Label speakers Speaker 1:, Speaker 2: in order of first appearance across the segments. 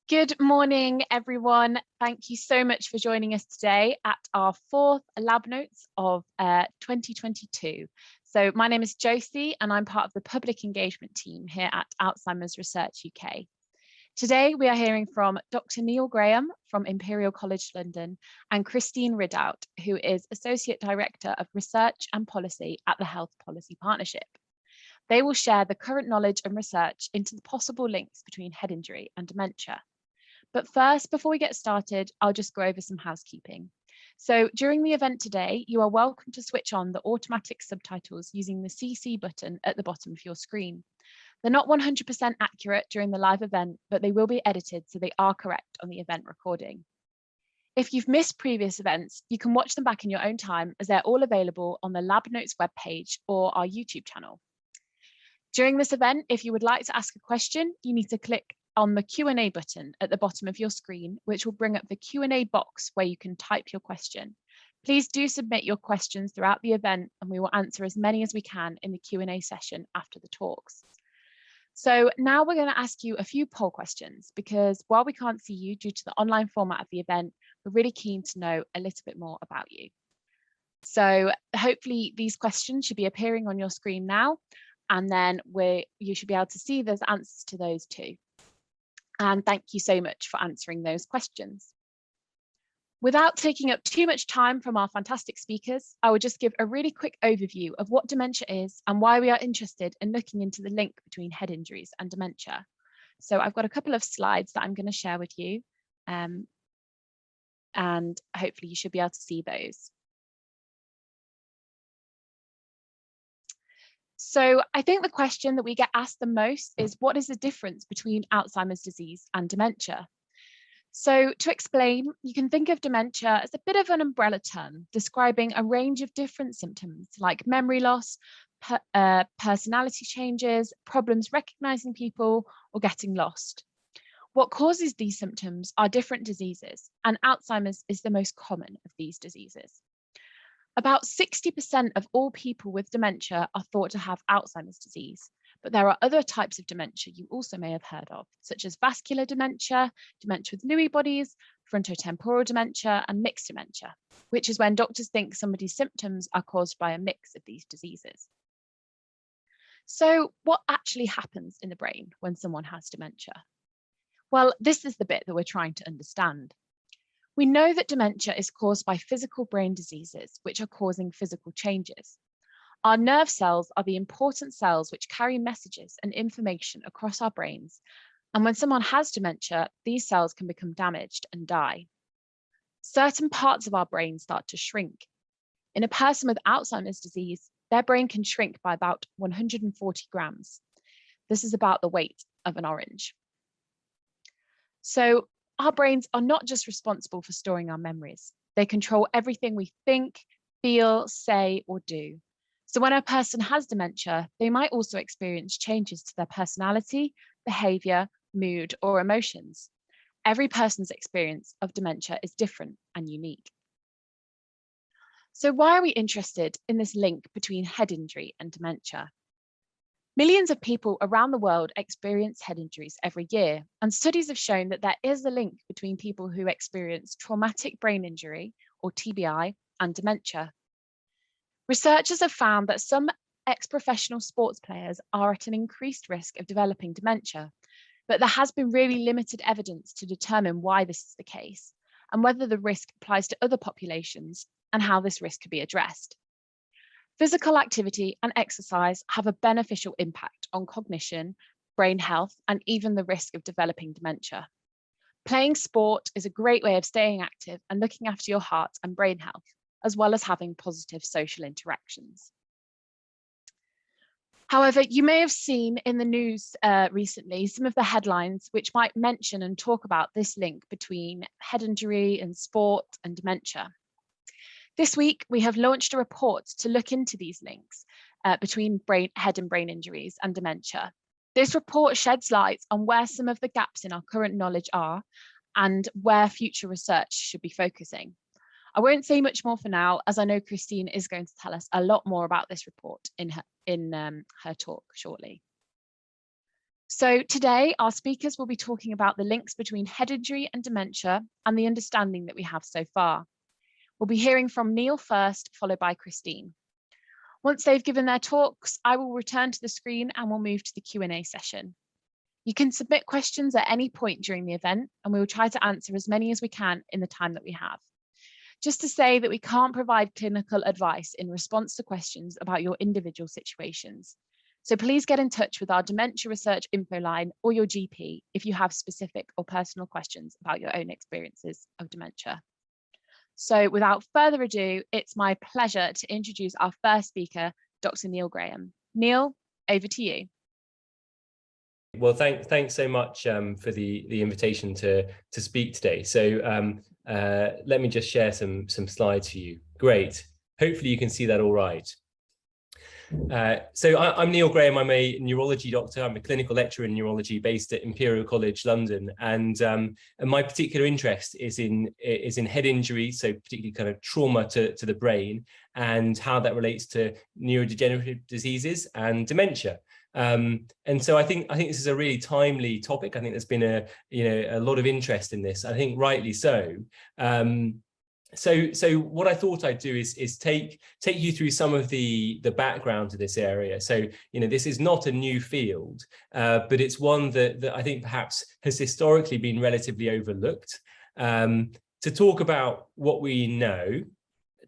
Speaker 1: Good morning, everyone. Thank you so much for joining us today at our fourth Lab Notes of 2022. So my name is Josie and I'm part of the public engagement team here at Alzheimer's Research UK. Today we are hearing from Dr. Neil Graham from Imperial College London and Christine Ridout, who is Associate Director of Research and Policy at the Health Policy Partnership. They will share the current knowledge and research into the possible links between head injury and dementia. But first, before we get started, I'll just go over some housekeeping. So during the event today, you are welcome to switch on the automatic subtitles using the CC button at the bottom of your screen. They're not 100% accurate during the live event, but they will be edited so they are correct on the event recording. If you've missed previous events, you can watch them back in your own time as they're all available on the Lab Notes webpage or our YouTube channel. During this event, if you would like to ask a question, you need to click on the Q&A button at the bottom of your screen, which will bring up the Q&A box where you can type your question. Please do submit your questions throughout the event and we will answer as many as we can in the Q&A session after the talks. So now we're going to ask you a few poll questions because while we can't see you due to the online format of the event, we're really keen to know a little bit more about you. So hopefully these questions should be appearing on your screen now, and then you should be able to see there's answers to those too. And thank you so much for answering those questions. Without taking up too much time from our fantastic speakers, I will just give a really quick overview of what dementia is and why we are interested in looking into the link between head injuries and dementia. So I've got a couple of slides that I'm going to share with you, and hopefully you should be able to see those. So I think the question that we get asked the most is, what is the difference between Alzheimer's disease and dementia? So to explain, you can think of dementia as a bit of an umbrella term describing a range of different symptoms like memory loss, personality changes, problems recognizing people, or getting lost. What causes these symptoms are different diseases, and Alzheimer's is the most common of these diseases. About 60% of all people with dementia are thought to have Alzheimer's disease, but there are other types of dementia you also may have heard of, such as vascular dementia, dementia with Lewy bodies, frontotemporal dementia, and mixed dementia, which is when doctors think somebody's symptoms are caused by a mix of these diseases. So what actually happens in the brain when someone has dementia? Well, this is the bit that we're trying to understand. We know that dementia is caused by physical brain diseases, which are causing physical changes. Our nerve cells are the important cells which carry messages and information across our brains. And when someone has dementia, these cells can become damaged and die. Certain parts of our brain start to shrink. In a person with Alzheimer's disease, their brain can shrink by about 140 grams. This is about the weight of an orange. So our brains are not just responsible for storing our memories. They control everything we think, feel, say, or do. So when a person has dementia, they might also experience changes to their personality, behavior, mood, or emotions. Every person's experience of dementia is different and unique. So why are we interested in this link between head injury and dementia? Millions of people around the world experience head injuries every year, and studies have shown that there is a link between people who experience traumatic brain injury, or TBI, and dementia. Researchers have found that some ex-professional sports players are at an increased risk of developing dementia, but there has been really limited evidence to determine why this is the case, and whether the risk applies to other populations, and how this risk could be addressed. Physical activity and exercise have a beneficial impact on cognition, brain health, and even the risk of developing dementia. Playing sport is a great way of staying active and looking after your heart and brain health, as well as having positive social interactions. However, you may have seen in the news recently some of the headlines which might mention and talk about this link between head injury and sport and dementia. This week, we have launched a report to look into these links between head and brain injuries and dementia. This report sheds light on where some of the gaps in our current knowledge are and where future research should be focusing. I won't say much more for now, as I know Christine is going to tell us a lot more about this report in her talk shortly. So today, our speakers will be talking about the links between head injury and dementia and the understanding that we have so far. We'll be hearing from Neil first, followed by Christine. Once they've given their talks, I will return to the screen and we'll move to the Q&A session. You can submit questions at any point during the event, and we will try to answer as many as we can in the time that we have. Just to say that we can't provide clinical advice in response to questions about your individual situations. So please get in touch with our Dementia Research Info line or your GP if you have specific or personal questions about your own experiences of dementia. So without further ado, it's my pleasure to introduce our first speaker, Dr. Neil Graham. Neil, over to you.
Speaker 2: Well, thanks so much for the invitation to speak today. So let me just share some slides for you. Great. Hopefully you can see that all right. So I'm Neil Graham. I'm a neurology doctor. I'm a clinical lecturer in neurology based at Imperial College London, and my particular interest is in head injury, so particularly kind of trauma to the brain, and how that relates to neurodegenerative diseases and dementia. And so I think this is a really timely topic. I think there's been a lot of interest in this. I think rightly so. So what I thought I'd do is take you through some of the background to this area. So this is not a new field, but it's one that I think perhaps has historically been relatively overlooked. To talk about what we know,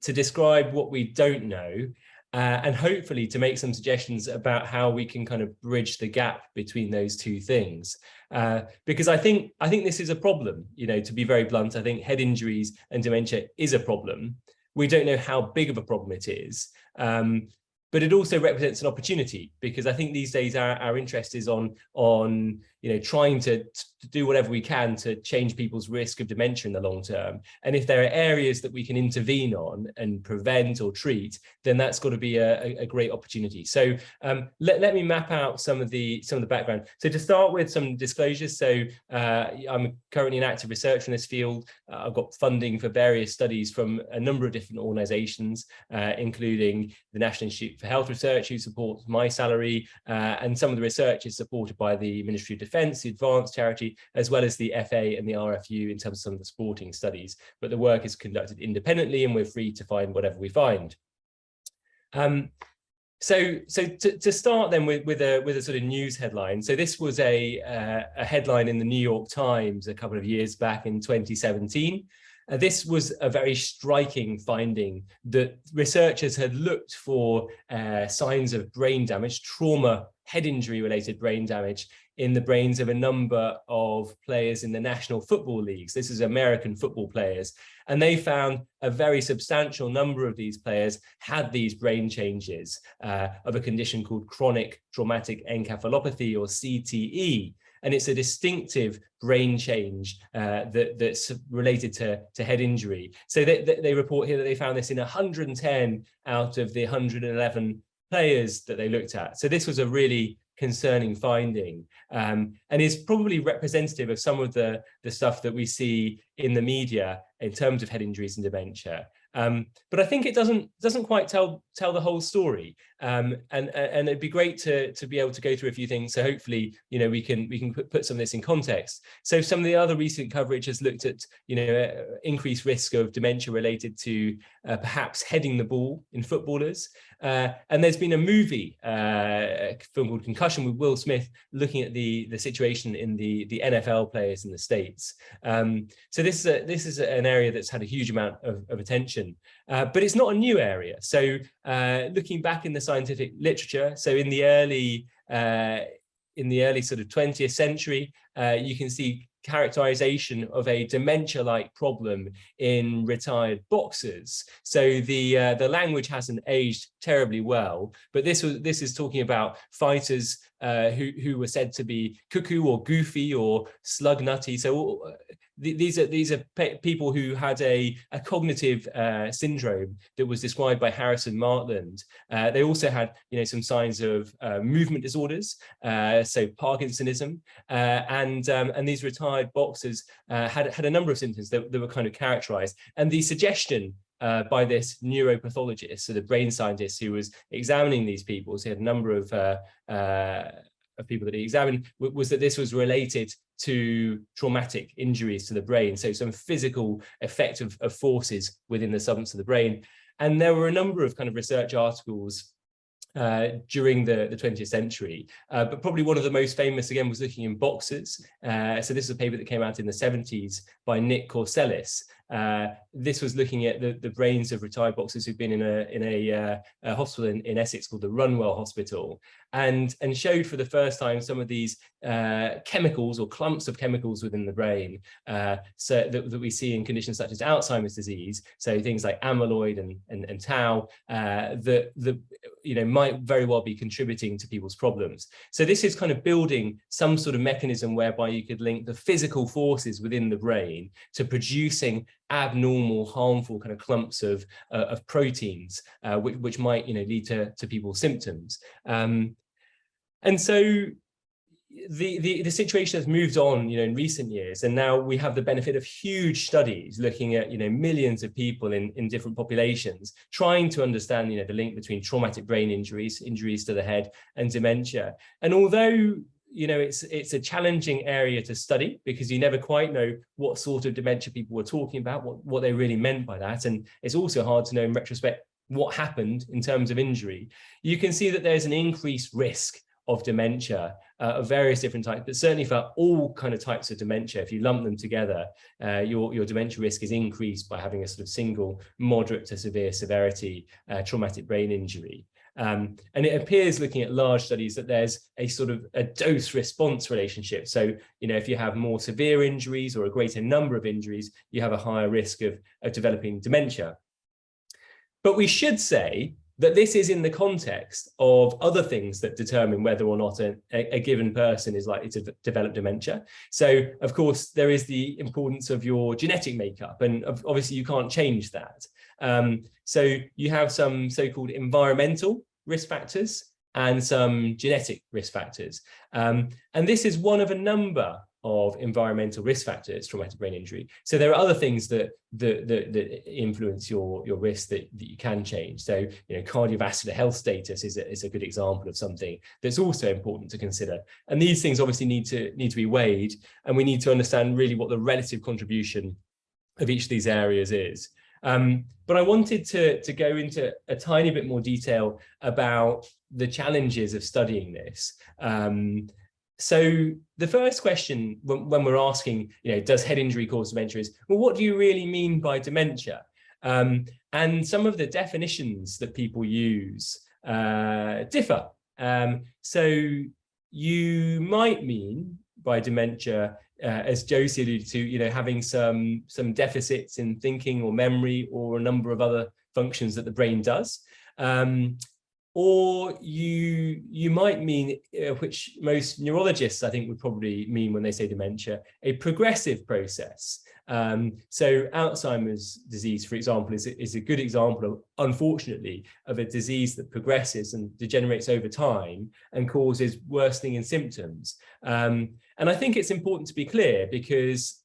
Speaker 2: to describe what we don't know, and hopefully to make some suggestions about how we can kind of bridge the gap between those two things. Because I think this is a problem, to be very blunt. I think head injuries and dementia is a problem. We don't know how big of a problem it is, but it also represents an opportunity, because I think these days our interest is on trying to do whatever we can to change people's risk of dementia in the long term. And if there are areas that we can intervene on and prevent or treat, then that's got to be a great opportunity. So let me map out some of the background. So to start with, some disclosures. So I'm currently an active researcher in this field. I've got funding for various studies from a number of different organizations, including the National Institute for Health Research, who supports my salary, and some of the research is supported by the Ministry of Defence, the Advanced Charity, as well as the FA and the RFU in terms of some of the supporting studies. But the work is conducted independently, and we're free to find whatever we find. So to start then with a sort of news headline. So this was a headline in the New York Times a couple of years back in 2017. This was a very striking finding, that researchers had looked for signs of brain damage, trauma, head injury related brain damage in the brains of a number of players in the National Football Leagues. This is American football players. And they found a very substantial number of these players had these brain changes of a condition called chronic traumatic encephalopathy, or CTE. And it's a distinctive brain change that's related to head injury. So they report here that they found this in 110 out of the 111 players that they looked at. So this was a really concerning finding, and is probably representative of some of the stuff that we see in the media in terms of head injuries and dementia. But I think it doesn't quite tell the whole story, and it'd be great to be able to go through a few things. So hopefully, we can put some of this in context. So some of the other recent coverage has looked at increased risk of dementia related to perhaps heading the ball in footballers, and there's been a movie, a film called Concussion with Will Smith, looking at the situation in the NFL players in the States. So this is an area that's had a huge amount of attention, but it's not a new area. So looking back in the scientific literature, so in the early sort of 20th century, you can see characterization of a dementia-like problem in retired boxers. So the language hasn't aged terribly well, but this is talking about fighters who were said to be cuckoo or goofy or slug nutty. So these are people who had a cognitive syndrome that was described by Harrison Martland. They also had some signs of movement disorders, so Parkinsonism, and these retired boxers had a number of symptoms that were kind of characterized. And the suggestion by this neuropathologist, so the brain scientist who was examining these people, so he had a number of of people that he examined was that this was related to traumatic injuries to the brain, so some physical effect of forces within the substance of the brain. And there were a number of kind of research articles during the 20th century, but probably one of the most famous again was looking in boxers. So this is a paper that came out in the 70s by Nick Corsellis. This was looking at the brains of retired boxers who've been in a hospital in Essex called the Runwell Hospital, and showed for the first time some of these chemicals or clumps of chemicals within the brain, so that we see in conditions such as Alzheimer's disease. So things like amyloid and tau that might very well be contributing to people's problems. So this is kind of building some sort of mechanism whereby you could link the physical forces within the brain to producing abnormal, harmful kind of clumps of proteins, which might lead to people's symptoms. And so the situation has moved on, in recent years, and now we have the benefit of huge studies looking at, millions of people in different populations, trying to understand, the link between traumatic brain injuries to the head, and dementia. And although it's a challenging area to study because you never quite know what sort of dementia people were talking about, what they really meant by that, and it's also hard to know in retrospect what happened in terms of injury. You can see that there's an increased risk of dementia of various different types, but certainly for all kind of types of dementia, if you lump them together, your dementia risk is increased by having a sort of single moderate to severe severity traumatic brain injury. And it appears, looking at large studies, that there's a sort of a dose-response relationship. So, if you have more severe injuries or a greater number of injuries, you have a higher risk of developing dementia. But we should say that this is in the context of other things that determine whether or not a given person is likely to develop dementia. So, of course, there is the importance of your genetic makeup, and obviously you can't change that. So you have some so-called environmental risk factors and some genetic risk factors. And this is one of a number of environmental risk factors, traumatic brain injury. So there are other things that influence your risk that you can change. So, cardiovascular health status is a good example of something that's also important to consider. And these things obviously need to be weighed, and we need to understand really what the relative contribution of each of these areas is. But I wanted to go into a tiny bit more detail about the challenges of studying this. So the first question when we're asking, does head injury cause dementia, is, well, what do you really mean by dementia? And some of the definitions that people use differ. So you might mean by dementia, as Josie alluded to, having some deficits in thinking or memory or a number of other functions that the brain does. Or you might mean, which most neurologists I think would probably mean when they say dementia, a progressive process. So Alzheimer's disease, for example, is a good example, unfortunately, of a disease that progresses and degenerates over time and causes worsening in symptoms. And I think it's important to be clear because,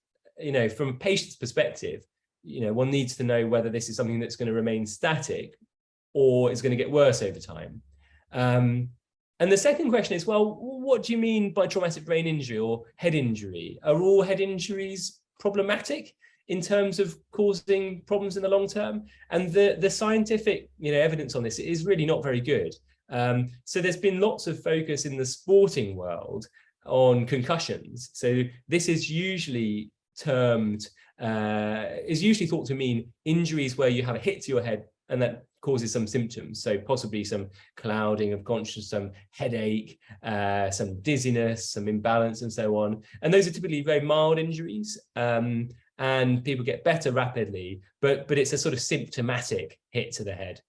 Speaker 2: from a patient's perspective, one needs to know whether this is something that's going to remain static or is going to get worse over time. And the second question is, well, what do you mean by traumatic brain injury or head injury? Are all head injuries problematic in terms of causing problems in the long term? And the scientific evidence on this is really not very good. So there's been lots of focus in the sporting world on concussions. So this is usually termed, is usually thought to mean injuries where you have a hit to your head and that causes some symptoms. So possibly some clouding of consciousness, some headache, some dizziness, some imbalance, and so on. And those are typically very mild injuries, and people get better rapidly, but it's a sort of symptomatic hit to the head.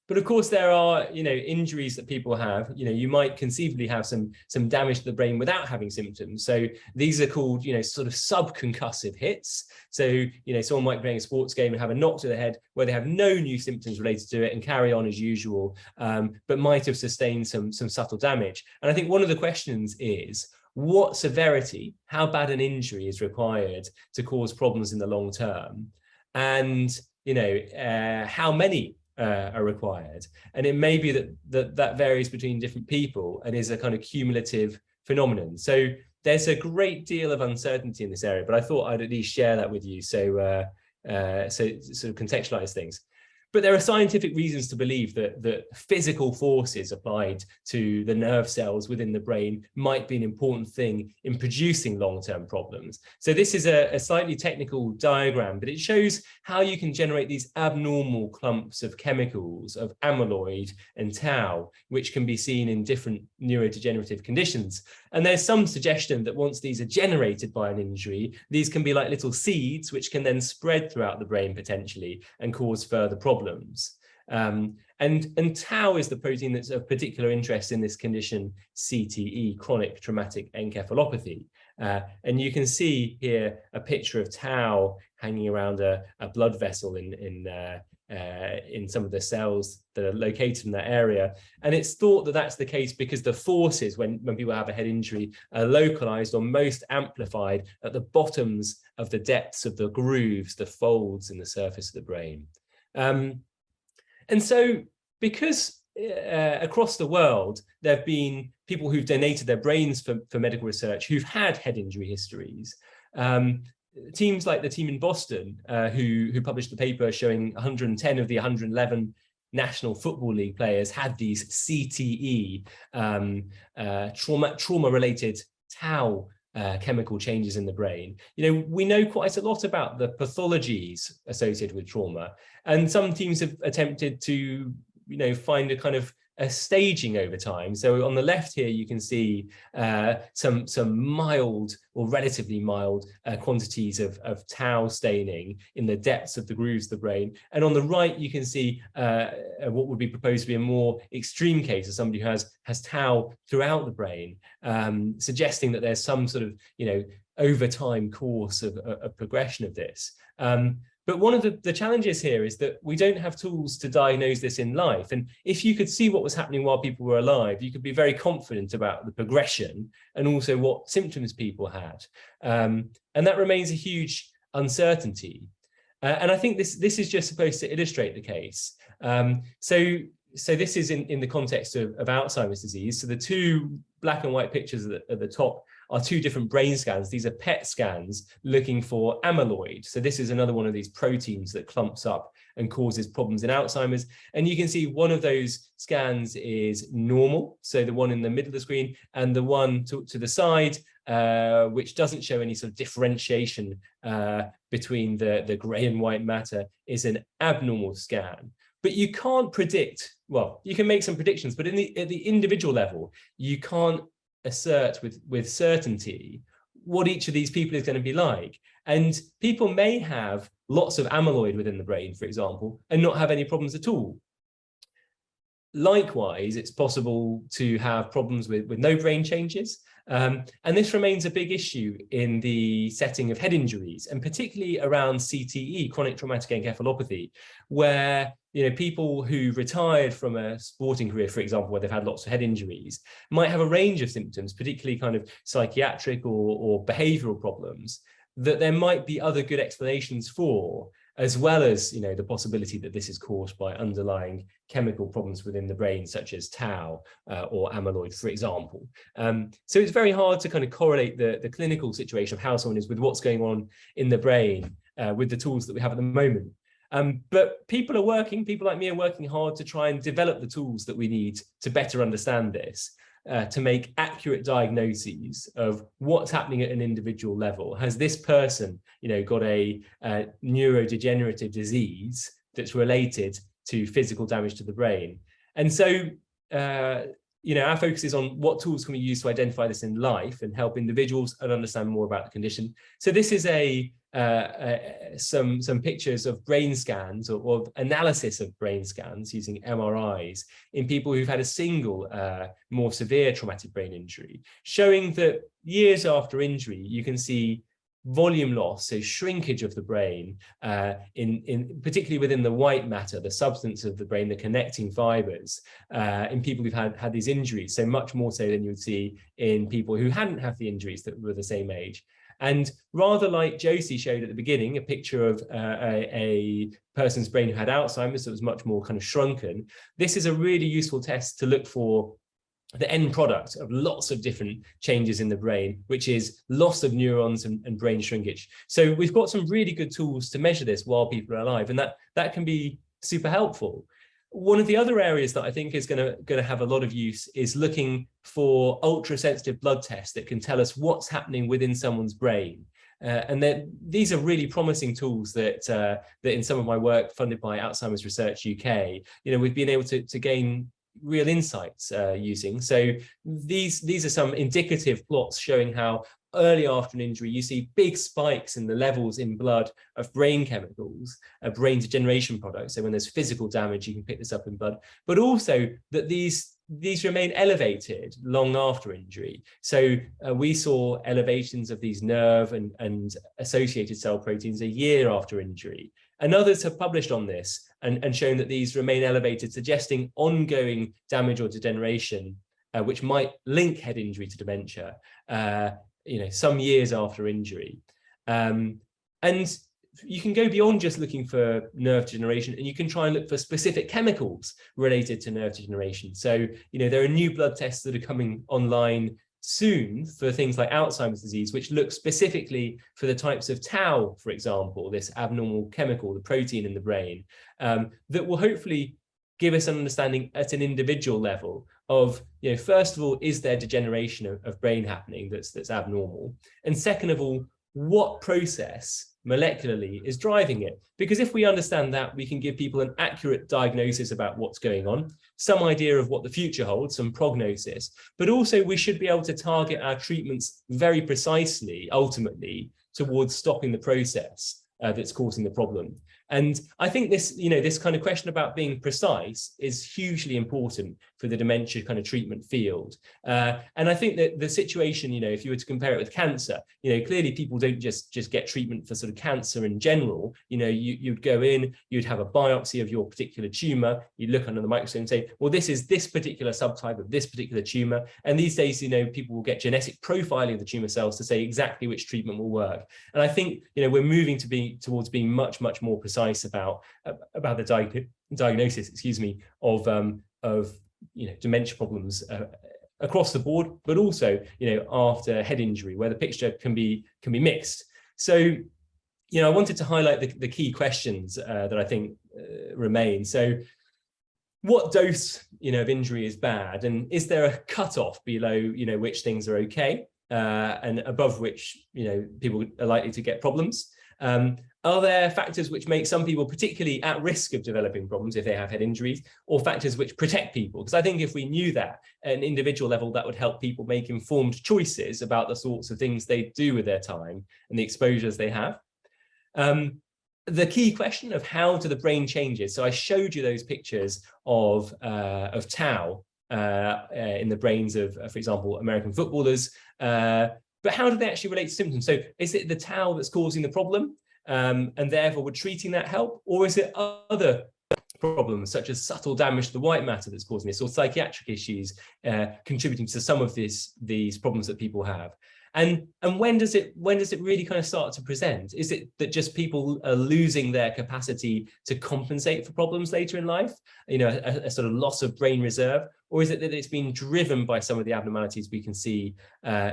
Speaker 2: But of course, there are, injuries that people have. You might conceivably have some damage to the brain without having symptoms. So these are called, sort of subconcussive hits. So, someone might be playing a sports game and have a knock to the head where they have no new symptoms related to it and carry on as usual, but might have sustained some subtle damage. And I think one of the questions is, what severity, how bad an injury is required to cause problems in the long term? And, how many are required. And it may be that varies between different people and is a kind of cumulative phenomenon. So there's a great deal of uncertainty in this area, but I thought I'd at least share that with you, so sort of contextualize things. But there are scientific reasons to believe that physical forces applied to the nerve cells within the brain might be an important thing in producing long-term problems. So this is a slightly technical diagram, but it shows how you can generate these abnormal clumps of chemicals, of amyloid and tau, which can be seen in different neurodegenerative conditions. And there's some suggestion that once these are generated by an injury, these can be like little seeds, which can then spread throughout the brain potentially and cause further problems. And tau is the protein that's of particular interest in this condition, CTE, chronic traumatic encephalopathy. And you can see here a picture of tau hanging around a blood vessel in some of the cells that are located in that area. And it's thought that that's the case because the forces when people have a head injury are localized or most amplified at the bottoms of the depths of the grooves, the folds in the surface of the brain. And so because across the world, there have been people who've donated their brains for medical research who've had head injury histories. Teams like the team in Boston, who published the paper showing 110 of the 111 National Football League players had these CTE, trauma-related tau chemical changes in the brain. We know quite a lot about the pathologies associated with trauma, and some teams have attempted to find a kind of a staging over time. So on the left here, you can see some mild or relatively mild quantities of tau staining in the depths of the grooves of the brain. And on the right, you can see what would be proposed to be a more extreme case of somebody who has tau throughout the brain, suggesting that there's some sort of, over time course of progression of this. But one of the challenges here is that we don't have tools to diagnose this in life. And if you could see what was happening while people were alive, you could be very confident about the progression and also what symptoms people had. And that remains a huge uncertainty. And I think this is just supposed to illustrate the case. So this is in the context of Alzheimer's disease. So the two black and white pictures at the top are two different brain scans. These are PET scans looking for amyloid. So this is another one of these proteins that clumps up and causes problems in Alzheimer's. And you can see one of those scans is normal, so the one in the middle of the screen, and the one to the side, which doesn't show any sort of differentiation between the gray and white matter, is an abnormal scan. But you can't predict, well, you can make some predictions, but at the individual level, you can't assert with certainty what each of these people is going to be like. And people may have lots of amyloid within the brain, for example, and not have any problems at all. Likewise, it's possible to have problems with no brain changes. And this remains a big issue in the setting of head injuries, and particularly around CTE, chronic traumatic encephalopathy, where people who retired from a sporting career, for example, where they've had lots of head injuries, might have a range of symptoms, particularly kind of psychiatric or behavioral problems, that there might be other good explanations for, as well as the possibility that this is caused by underlying chemical problems within the brain, such as tau or amyloid, for example. So it's very hard to kind of correlate the clinical situation of how someone is with what's going on in the brain with the tools that we have at the moment. But people like me are working hard to try and develop the tools that we need to better understand this, to make accurate diagnoses of what's happening at an individual level. Has this person, got a neurodegenerative disease that's related to physical damage to the brain? And so, our focus is on what tools can we use to identify this in life and help individuals and understand more about the condition. So this is some pictures of brain scans or analysis of brain scans using MRIs in people who've had a single more severe traumatic brain injury, showing that years after injury, you can see volume loss, so shrinkage of the brain, in particularly within the white matter, the substance of the brain, the connecting fibers, in people who've had these injuries, so much more so than you would see in people who hadn't had the injuries that were the same age. And rather like Josie showed at the beginning, a picture of a person's brain who had Alzheimer's that was much more kind of shrunken, this is a really useful test to look for the end product of lots of different changes in the brain, which is loss of neurons and brain shrinkage. So we've got some really good tools to measure this while people are alive, and that can be super helpful. One of the other areas that I think is going to have a lot of use is looking for ultra-sensitive blood tests that can tell us what's happening within someone's brain. And these are really promising tools that in some of my work funded by Alzheimer's Research UK, we've been able to gain real insights using. So these are some indicative plots showing how early after an injury, you see big spikes in the levels in blood of brain chemicals, brain degeneration products. So when there's physical damage, you can pick this up in blood, but also that these remain elevated long after injury. So we saw elevations of these nerve and associated cell proteins a year after injury. And others have published on this and shown that these remain elevated, suggesting ongoing damage or degeneration, which might link head injury to dementia, some years after injury. And you can go beyond just looking for nerve degeneration, and you can try and look for specific chemicals related to nerve degeneration. So, there are new blood tests that are coming online soon for things like Alzheimer's disease, which look specifically for the types of tau, for example, this abnormal chemical, the protein in the brain, that will hopefully give us an understanding at an individual level of, first of all, is there degeneration of brain happening that's abnormal? And second of all, what process molecularly is driving it? Because if we understand that, we can give people an accurate diagnosis about what's going on, some idea of what the future holds, some prognosis, but also we should be able to target our treatments very precisely, ultimately, towards stopping the process that's causing the problem. And I think this, this kind of question about being precise is hugely important for the dementia kind of treatment field. And I think that the situation, if you were to compare it with cancer, clearly people don't just get treatment for sort of cancer in general. You'd go in, you'd have a biopsy of your particular tumor, you'd look under the microscope and say, well, this is this particular subtype of this particular tumor. And these days, people will get genetic profiling of the tumor cells to say exactly which treatment will work. And I think, we're moving towards being much, much more precise about the diagnosis, of dementia problems across the board, but also after head injury, where the picture can be mixed. So I wanted to highlight the key questions that I think remain. So what dose of injury is bad, and is there a cutoff below which things are okay and above which people are likely to get problems? Are there factors which make some people particularly at risk of developing problems if they have head injuries, or factors which protect people? Because I think if we knew that at an individual level, that would help people make informed choices about the sorts of things they do with their time and the exposures they have. The key question of how do the brain changes. So I showed you those pictures of tau in the brains of, for example, American footballers. But how do they actually relate to symptoms? So is it the tau that's causing the problem? And therefore would treating that help? Or is it other problems such as subtle damage to the white matter that's causing this, or psychiatric issues contributing to some of these problems that people have? And when does it really kind of start to present? Is it that just people are losing their capacity to compensate for problems later in life, a sort of loss of brain reserve? Or is it that it's been driven by some of the abnormalities we can see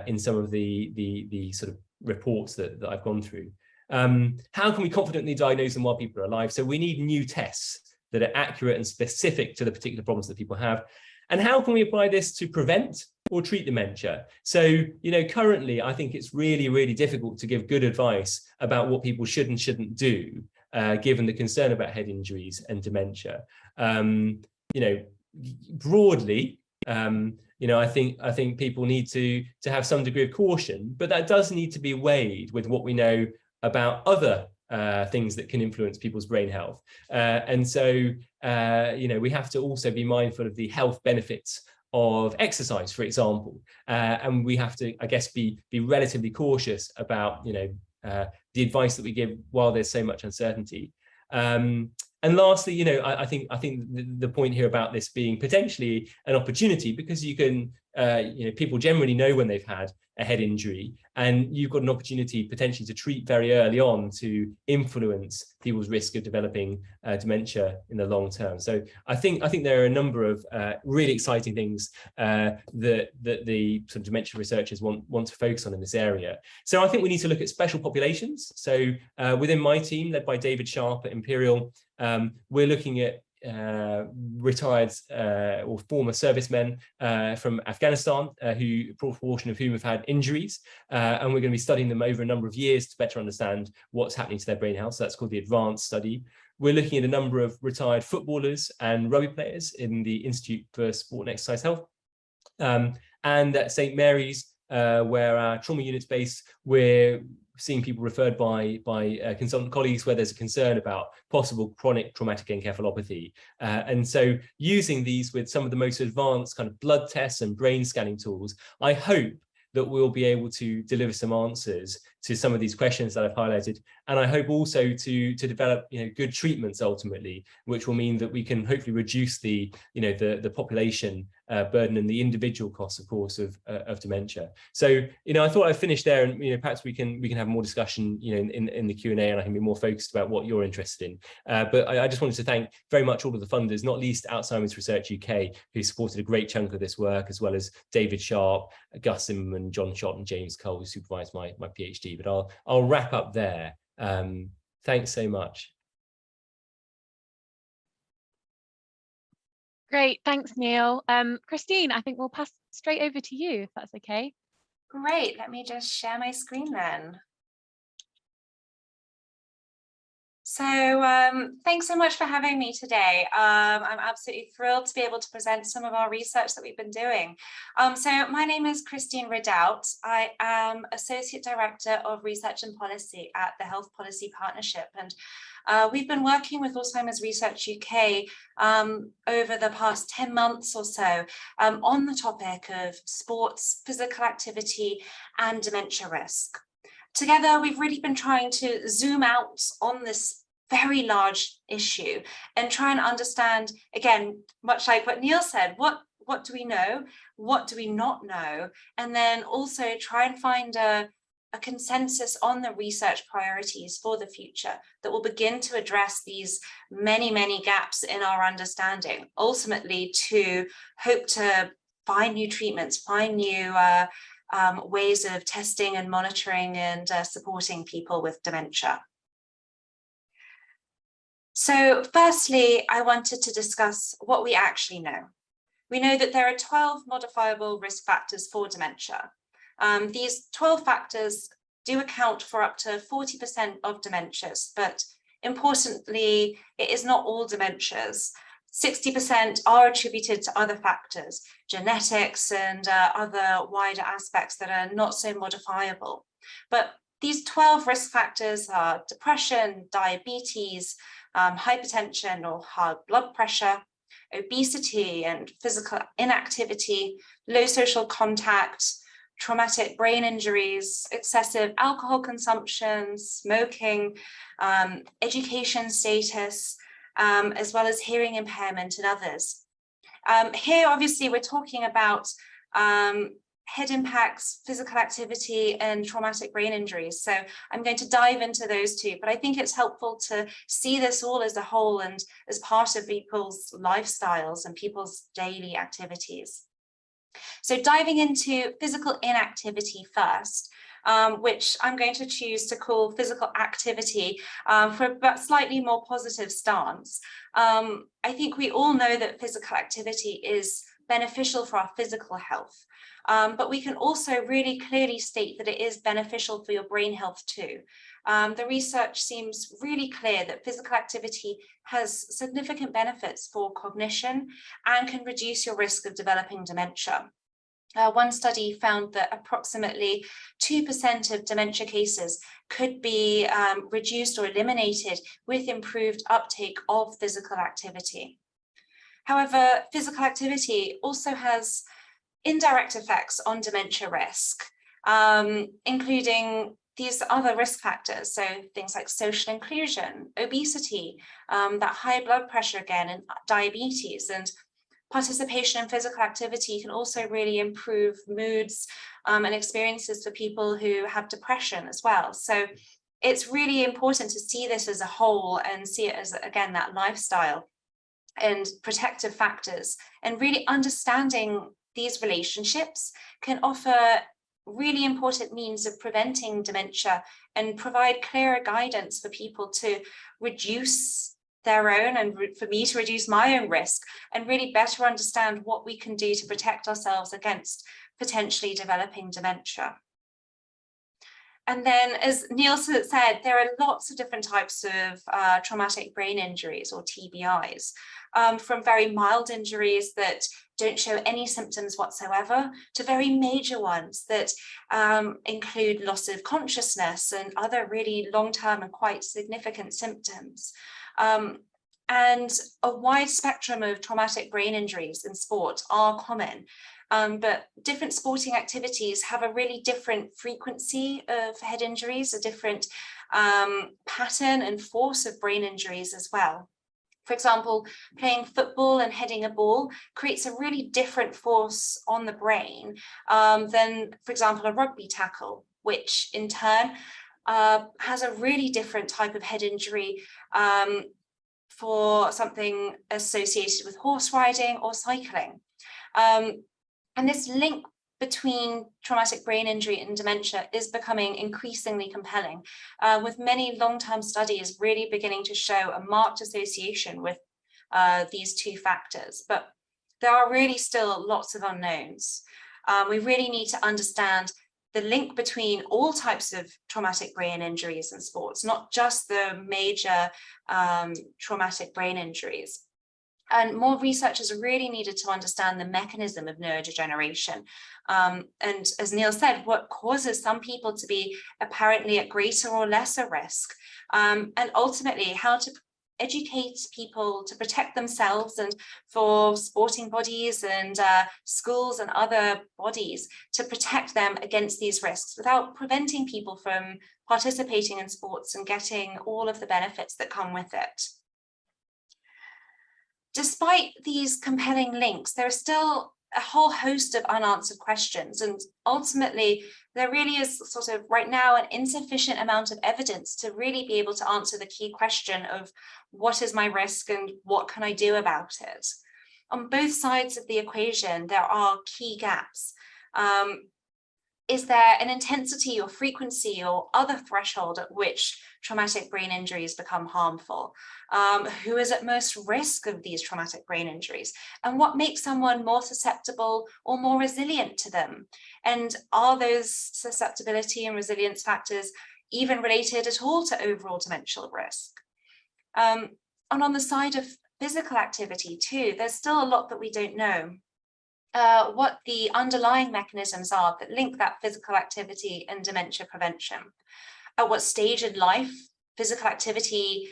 Speaker 2: in some of the sort of reports that I've gone through? How can we confidently diagnose them while people are alive? So we need new tests that are accurate and specific to the particular problems that people have. And how can we apply this to prevent or treat dementia? So, currently, I think it's really, really difficult to give good advice about what people should and shouldn't do, given the concern about head injuries and dementia. Broadly, I think people need to have some degree of caution, but that does need to be weighed with what we know about other things that can influence people's brain health. And so, we have to also be mindful of the health benefits of exercise, for example. And we have to, I guess, be relatively cautious about, the advice that we give while there's so much uncertainty. And lastly, I think the point here about this being potentially an opportunity, because you can, people generally know when they've had a head injury, and you've got an opportunity potentially to treat very early on to influence people's risk of developing dementia in the long term. So I think there are a number of really exciting things that the sort of dementia researchers want to focus on in this area. So I think we need to look at special populations. So within my team, led by David Sharp at Imperial, we're looking at retired or former servicemen from Afghanistan, a proportion of whom have had injuries, and we're going to be studying them over a number of years to better understand what's happening to their brain health. So that's called the advanced study. We're looking at a number of retired footballers and rugby players in the Institute for Sport and Exercise Health, and at St Mary's, where our trauma unit's based, we're seeing people referred by consultant colleagues where there's a concern about possible chronic traumatic encephalopathy. And so using these with some of the most advanced kind of blood tests and brain scanning tools, I hope that we'll be able to deliver some answers to some of these questions that I've highlighted. And I hope also to develop, good treatments ultimately, which will mean that we can hopefully reduce the population burden and the individual costs, of course, of dementia. So, I thought I'd finish there, and perhaps we can have more discussion, in the Q&A, and I can be more focused about what you're interested in. But I just wanted to thank very much all of the funders, not least Alzheimer's Research UK, who supported a great chunk of this work, as well as David Sharp, Gus Zimmerman, John Schott, and James Cole, who supervised my PhD. But I'll wrap up there. Thanks so much.
Speaker 1: Great, thanks, Neil. Christine, I think we'll pass straight over to you, if that's okay.
Speaker 3: Great, let me just share my screen then. So thanks so much for having me today. I'm absolutely thrilled to be able to present some of our research that we've been doing. So my name is Christine Ridout. I am Associate Director of Research and Policy at the Health Policy Partnership. And we've been working with Alzheimer's Research UK over the past 10 months or so on the topic of sports, physical activity, and dementia risk. Together, we've really been trying to zoom out on this very large issue and try and understand, again, much like what Neil said, what do we know? What do we not know? And then also try and find a consensus on the research priorities for the future that will begin to address these many, many gaps in our understanding, ultimately to hope to find new treatments, find new ways of testing and monitoring and supporting people with dementia. So firstly, I wanted to discuss what we actually know. We know that there are 12 modifiable risk factors for dementia. These 12 factors do account for up to 40% of dementias, but importantly, it is not all dementias. 60% are attributed to other factors, genetics and other wider aspects that are not so modifiable. But these 12 risk factors are depression, diabetes, hypertension or high blood pressure, obesity and physical inactivity, low social contact, traumatic brain injuries, excessive alcohol consumption, smoking, education status, as well as hearing impairment and others. Here, obviously, we're talking about head impacts, physical activity, and traumatic brain injuries. So I'm going to dive into those two, but I think it's helpful to see this all as a whole and as part of people's lifestyles and people's daily activities. So diving into physical inactivity first, which I'm going to choose to call physical activity for a slightly more positive stance. I think we all know that physical activity is beneficial for our physical health, but we can also really clearly state that it is beneficial for your brain health too. The research seems really clear that physical activity has significant benefits for cognition and can reduce your risk of developing dementia. One study found that approximately 2% of dementia cases could be reduced or eliminated with improved uptake of physical activity. However, physical activity also has indirect effects on dementia risk, including these other risk factors. So things like social inclusion, obesity, that high blood pressure again, and diabetes. And participation in physical activity can also really improve moods and experiences for people who have depression as well. So it's really important to see this as a whole and see it as, again, that lifestyle and protective factors, and really understanding these relationships can offer really important means of preventing dementia and provide clearer guidance for people to reduce their own, and for me to reduce my own risk, and really better understand what we can do to protect ourselves against potentially developing dementia. And then, as Neil said, there are lots of different types of traumatic brain injuries, or TBIs, from very mild injuries that don't show any symptoms whatsoever to very major ones that include loss of consciousness and other really long-term and quite significant symptoms. And a wide spectrum of traumatic brain injuries in sport are common. But different sporting activities have a really different frequency of head injuries, a different pattern and force of brain injuries as well. For example, playing football and heading a ball creates a really different force on the brain than, for example, a rugby tackle, which in turn has a really different type of head injury for something associated with horse riding or cycling. And this link between traumatic brain injury and dementia is becoming increasingly compelling, with many long-term studies really beginning to show a marked association with these two factors. But there are really still lots of unknowns. We really need to understand the link between all types of traumatic brain injuries in sports, not just the major traumatic brain injuries. And more research is really needed to understand the mechanism of neurodegeneration. And as Neil said, what causes some people to be apparently at greater or lesser risk, and ultimately how to educate people to protect themselves, and for sporting bodies and schools and other bodies to protect them against these risks without preventing people from participating in sports and getting all of the benefits that come with it. Despite these compelling links, there are still a whole host of unanswered questions, and ultimately there really is sort of right now an insufficient amount of evidence to really be able to answer the key question of what is my risk and what can I do about it. On both sides of the equation, there are key gaps. Is there an intensity or frequency or other threshold at which traumatic brain injuries become harmful? Who is at most risk of these traumatic brain injuries? And what makes someone more susceptible or more resilient to them? And are those susceptibility and resilience factors even related at all to overall demential risk? And on the side of physical activity too, there's still a lot that we don't know. What the underlying mechanisms are that link that physical activity and dementia prevention. At what stage in life physical activity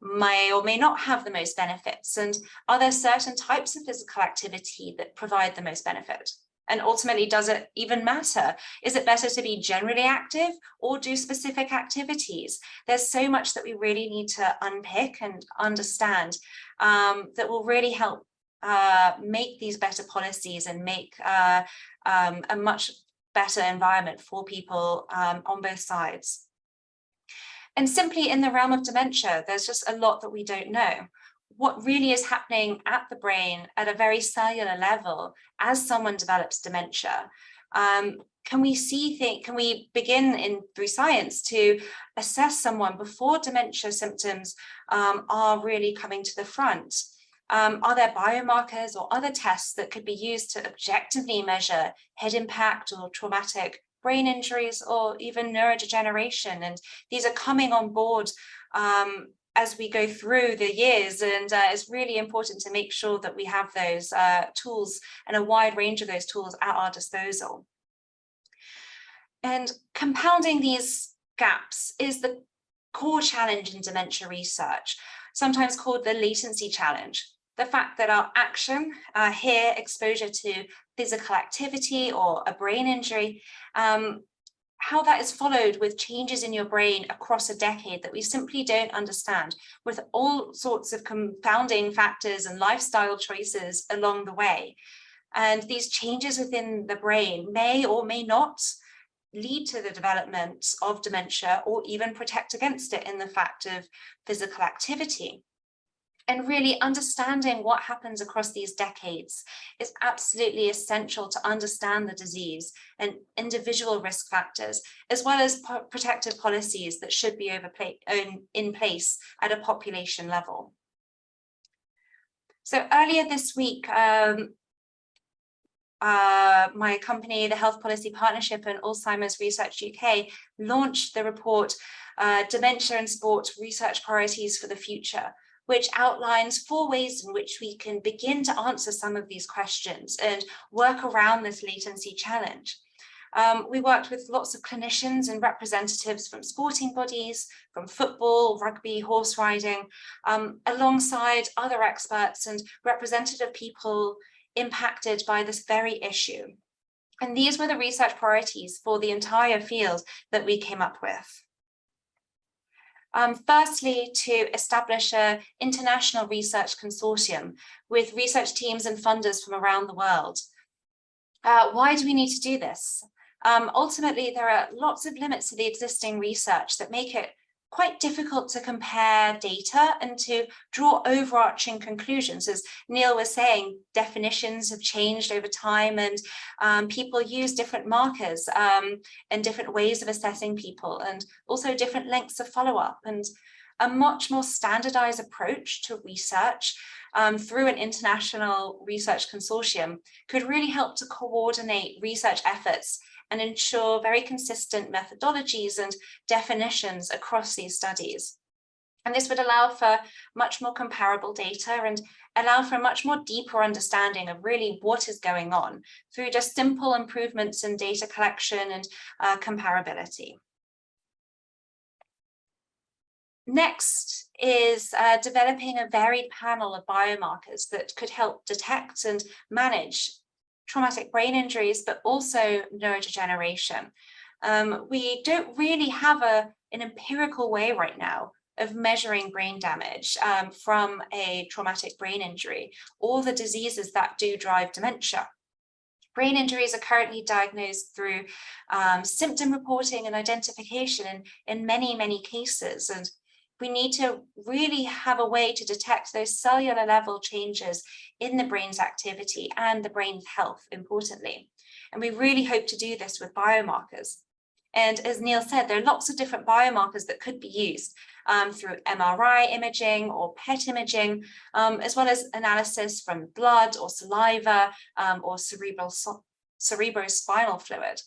Speaker 3: may or may not have the most benefits, and are there certain types of physical activity that provide the most benefit? And ultimately, does it even matter? Is it better to be generally active or do specific activities? There's so much that we really need to unpick and understand that will really help make these better policies and make a much better environment for people on both sides. And simply in the realm of dementia, there's just a lot that we don't know. What really is happening at the brain at a very cellular level as someone develops dementia? Can we begin through science to assess someone before dementia symptoms are really coming to the front? Are there biomarkers or other tests that could be used to objectively measure head impact or traumatic brain injuries or even neurodegeneration? And these are coming on board as we go through the years, and it's really important to make sure that we have those tools and a wide range of those tools at our disposal. And compounding these gaps is the core challenge in dementia research, sometimes called the latency challenge. The fact that our action, here exposure to physical activity or a brain injury, how that is followed with changes in your brain across a decade that we simply don't understand, with all sorts of confounding factors and lifestyle choices along the way. And these changes within the brain may or may not lead to the development of dementia, or even protect against it in the fact of physical activity. And really understanding what happens across these decades is absolutely essential to understand the disease and individual risk factors, as well as protective policies that should be in place at a population level. So earlier this week, my company, the Health Policy Partnership and Alzheimer's Research UK, launched the report, Dementia and Sport Research Priorities for the Future, which outlines 4 ways in which we can begin to answer some of these questions and work around this latency challenge. We worked with lots of clinicians and representatives from sporting bodies, from football, rugby, horse riding, alongside other experts and representative people impacted by this very issue. And these were the research priorities for the entire field that we came up with. Firstly, to establish an international research consortium with research teams and funders from around the world. Why do we need to do this? Ultimately, there are lots of limits to the existing research that make it quite difficult to compare data and to draw overarching conclusions. As Neil was saying, definitions have changed over time, and people use different markers and different ways of assessing people, and also different lengths of follow-up. And a much more standardized approach to research through an international research consortium could really help to coordinate research efforts and ensure very consistent methodologies and definitions across these studies. And this would allow for much more comparable data and allow for a much more deeper understanding of really what is going on through just simple improvements in data collection and comparability. Next is developing a varied panel of biomarkers that could help detect and manage traumatic brain injuries, but also neurodegeneration. We don't really have an empirical way right now of measuring brain damage from a traumatic brain injury, or the diseases that do drive dementia. Brain injuries are currently diagnosed through symptom reporting and identification in many, many cases. And we need to really have a way to detect those cellular level changes in the brain's activity and the brain's health, importantly. And we really hope to do this with biomarkers. And as Neil said, there are lots of different biomarkers that could be used through MRI imaging or PET imaging, as well as analysis from blood or saliva or cerebrospinal fluid.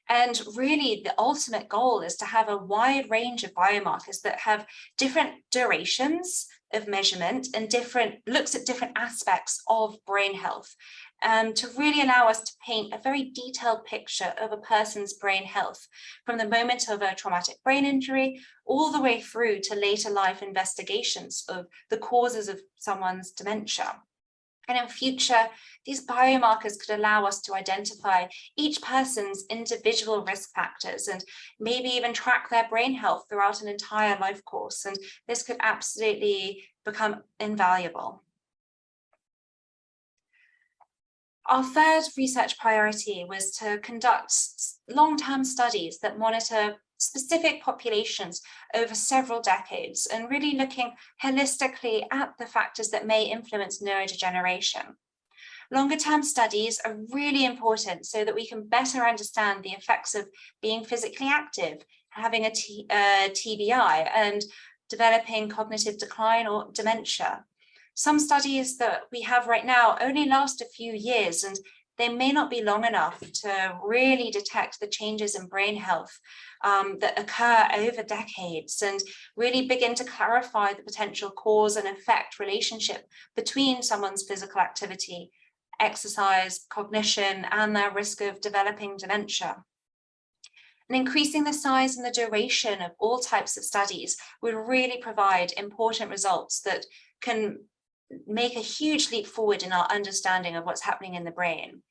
Speaker 3: And really the ultimate goal is to have a wide range of biomarkers that have different durations of measurement and looks at different aspects of brain health, to really allow us to paint a very detailed picture of a person's brain health from the moment of a traumatic brain injury all the way through to later life investigations of the causes of someone's dementia. And in future, these biomarkers could allow us to identify each person's individual risk factors and maybe even track their brain health throughout an entire life course. And this could absolutely become invaluable. Our third research priority was to conduct long-term studies that monitor specific populations over several decades and really looking holistically at the factors that may influence neurodegeneration. Longer-term studies are really important so that we can better understand the effects of being physically active, having a TBI, and developing cognitive decline or dementia. Some studies that we have right now only last a few years, and they may not be long enough to really detect the changes in brain health that occur over decades and really begin to clarify the potential cause and effect relationship between someone's physical activity, exercise, cognition, and their risk of developing dementia. And increasing the size and the duration of all types of studies would really provide important results that can make a huge leap forward in our understanding of what's happening in the brain.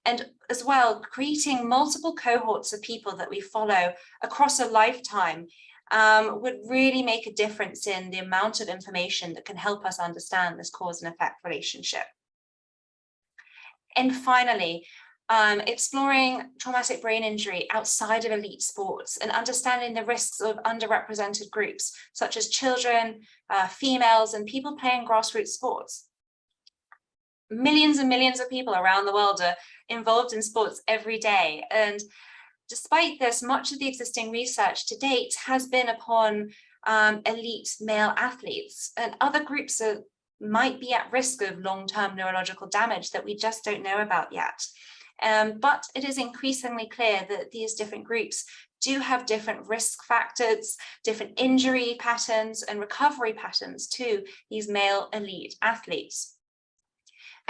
Speaker 3: And as well, creating multiple cohorts of people that we follow across a lifetime would really make a difference in the amount of information that can help us understand this cause and effect relationship. And finally, exploring traumatic brain injury outside of elite sports and understanding the risks of underrepresented groups, such as children, females, and people playing grassroots sports. Millions and millions of people around the world are involved in sports every day. And despite this, much of the existing research to date has been upon elite male athletes, and other groups might be at risk of long-term neurological damage that we just don't know about yet. But it is increasingly clear that these different groups do have different risk factors, different injury patterns and recovery patterns to these male elite athletes.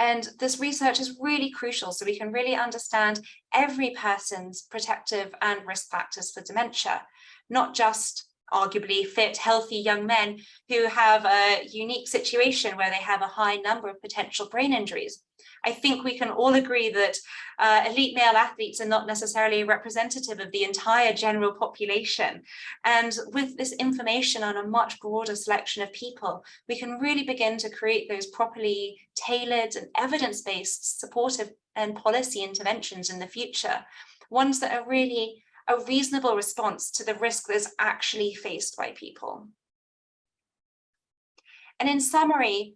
Speaker 3: And this research is really crucial so we can really understand every person's protective and risk factors for dementia, not just arguably fit, healthy young men who have a unique situation where they have a high number of potential brain injuries. I think we can all agree that elite male athletes are not necessarily representative of the entire general population. And with this information on a much broader selection of people, we can really begin to create those properly tailored and evidence-based supportive and policy interventions in the future, ones that are really a reasonable response to the risk that's actually faced by people. And in summary,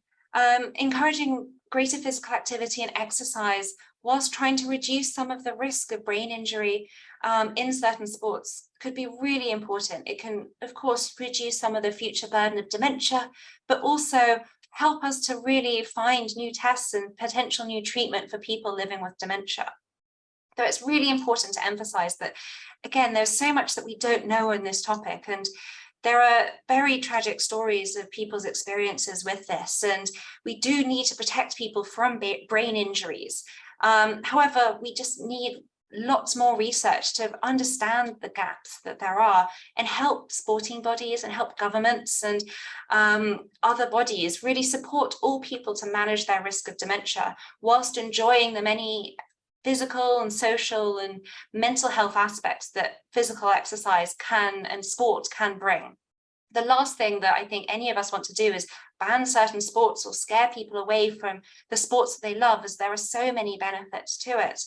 Speaker 3: encouraging greater physical activity and exercise whilst trying to reduce some of the risk of brain injury in certain sports could be really important. It can, of course, reduce some of the future burden of dementia, but also help us to really find new tests and potential new treatment for people living with dementia. So it's really important to emphasize that, again, there's so much that we don't know in this topic, and there are very tragic stories of people's experiences with this, and we do need to protect people from brain injuries. However, we just need lots more research to understand the gaps that there are and help sporting bodies and help governments and other bodies really support all people to manage their risk of dementia whilst enjoying the many physical and social and mental health aspects that physical exercise can and sport can bring. The last thing that I think any of us want to do is ban certain sports or scare people away from the sports that they love, as there are so many benefits to it.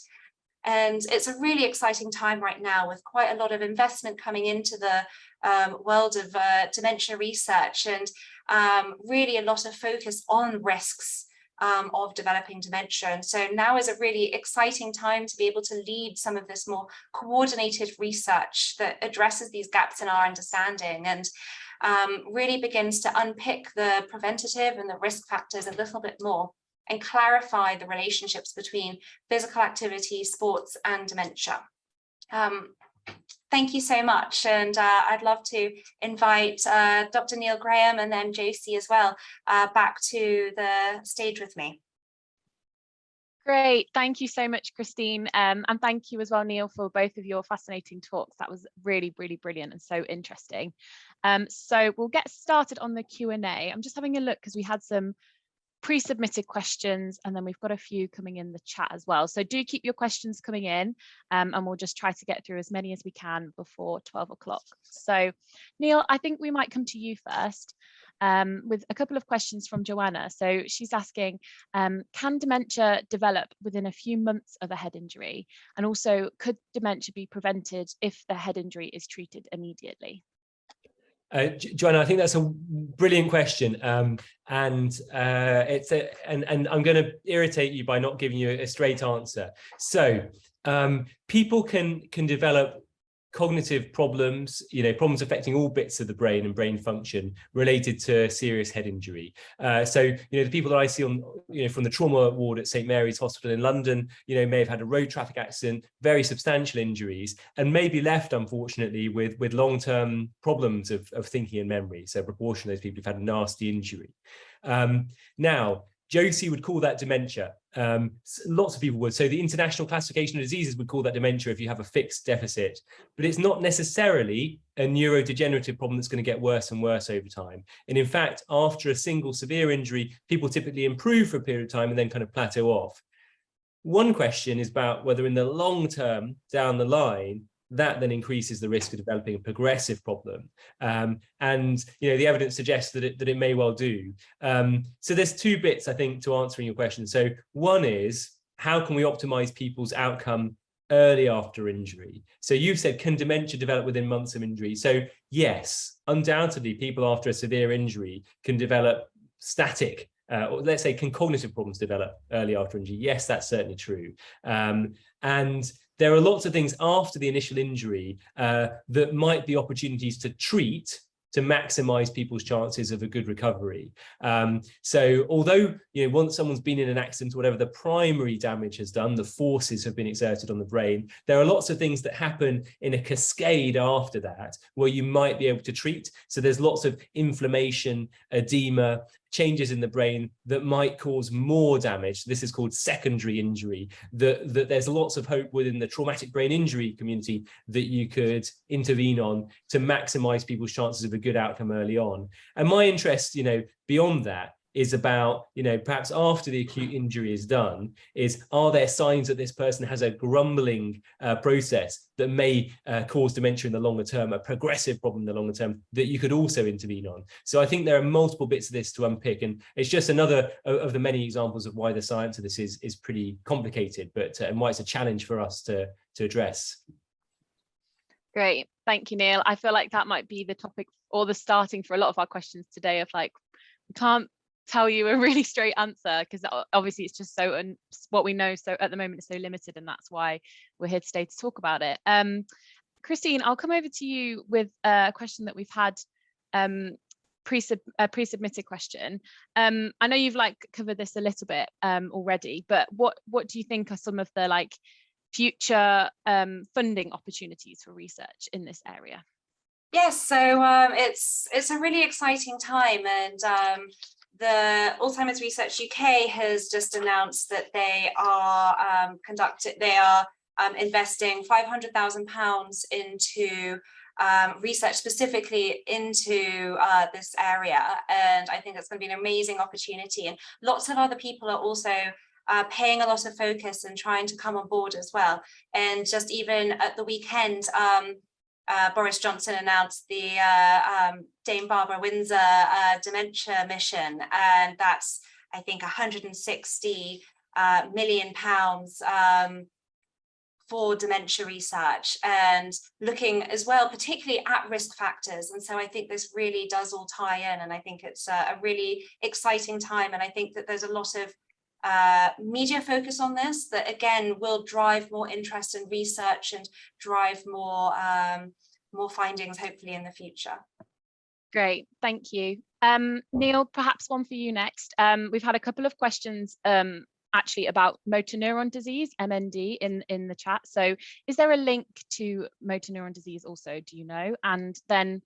Speaker 3: And it's a really exciting time right now with quite a lot of investment coming into the world of dementia research, and really a lot of focus on risks of developing dementia. And so now is a really exciting time to be able to lead some of this more coordinated research that addresses these gaps in our understanding and really begins to unpick the preventative and the risk factors a little bit more and clarify the relationships between physical activity, sports, and dementia. Thank you so much, and I'd love to invite Dr. Neil Graham and then Josie as well back to the stage with me.
Speaker 1: Great, thank you so much, Christine, and thank you as well, Neil, for both of your fascinating talks. That was really, really brilliant and so interesting. So we'll get started on the Q&A. I'm just having a look because we had some pre-submitted questions, and then we've got a few coming in the chat as well. So do keep your questions coming in, and we'll just try to get through as many as we can before 12 o'clock. So Neil, I think we might come to you first with a couple of questions from Joanna. So she's asking, can dementia develop within a few months of a head injury? And also, could dementia be prevented if the head injury is treated immediately?
Speaker 2: Joanna, I think that's a brilliant question, and I'm going to irritate you by not giving you a straight answer. So people can develop cognitive problems, problems affecting all bits of the brain and brain function related to serious head injury. So, the people that I see on, from the trauma ward at St. Mary's Hospital in London, may have had a road traffic accident, very substantial injuries, and may be left, unfortunately, with long-term problems of thinking and memory. So a proportion of those people have had a nasty injury. Now, Josie would call that dementia. Lots of people would. So the International Classification of Diseases would call that dementia if you have a fixed deficit, but it's not necessarily a neurodegenerative problem that's going to get worse and worse over time. And in fact, after a single severe injury, people typically improve for a period of time and then kind of plateau off. One question is about whether in the long term down the line, that then increases the risk of developing a progressive problem. And the evidence suggests that it may well do. So there's two bits, I think, to answering your question. So one is, how can we optimize people's outcome early after injury? So you've said, can dementia develop within months of injury? So yes, undoubtedly, people after a severe injury can develop static, or let's say, can cognitive problems develop early after injury? Yes, that's certainly true. And there are lots of things after the initial injury that might be opportunities to treat to maximize people's chances of a good recovery. So although, once someone's been in an accident or whatever, the primary damage has done, the forces have been exerted on the brain, there are lots of things that happen in a cascade after that where you might be able to treat. So there's lots of inflammation, edema, changes in the brain that might cause more damage. This is called secondary injury, that there's lots of hope within the traumatic brain injury community that you could intervene on to maximize people's chances of a good outcome early on. And my interest, beyond that, is about, perhaps after the acute injury is done, is, are there signs that this person has a grumbling process that may cause dementia in the longer term, a progressive problem in the longer term that you could also intervene on? So I think there are multiple bits of this to unpick, and it's just another of the many examples of why the science of this is pretty complicated, but and why it's a challenge for us to address.
Speaker 1: Great, thank you, Neil. I feel like that might be the topic or the starting for a lot of our questions today, of like, we can't tell you a really straight answer because obviously it's just so, and what we know so at the moment is so limited, and that's why we're here today to talk about it. Christine, I'll come over to you with a question that we've had, pre-submitted question. I know you've covered this a little bit already, but what do you think are some of the future funding opportunities for research in this area?
Speaker 3: Yes, so it's a really exciting time, and the Alzheimer's Research UK has just announced that they are investing £500,000 into research specifically into this area, and I think it's going to be an amazing opportunity. And lots of other people are also paying a lot of focus and trying to come on board as well. And just even at the weekend, Boris Johnson announced the Dame Barbara Windsor dementia mission, and that's, I think, £160 million for dementia research, and looking as well particularly at risk factors. And so I think this really does all tie in, and I think it's a really exciting time, and I think that there's a lot of media focus on this that again will drive more interest in research and drive more findings hopefully in the future.
Speaker 1: Great, thank you. Neil, perhaps one for you next. We've had a couple of questions actually about motor neuron disease, MND, in the chat. So is there a link to motor neuron disease also, do you know? And then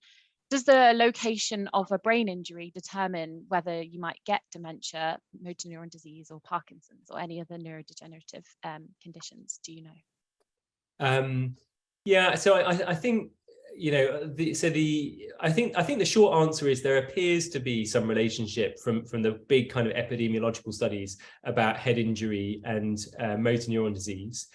Speaker 1: does the location of a brain injury determine whether you might get dementia, motor neuron disease, or Parkinson's, or any other neurodegenerative conditions? Do you know?
Speaker 2: Yeah, so I think, I think the short answer is there appears to be some relationship from the big kind of epidemiological studies about head injury and motor neuron disease.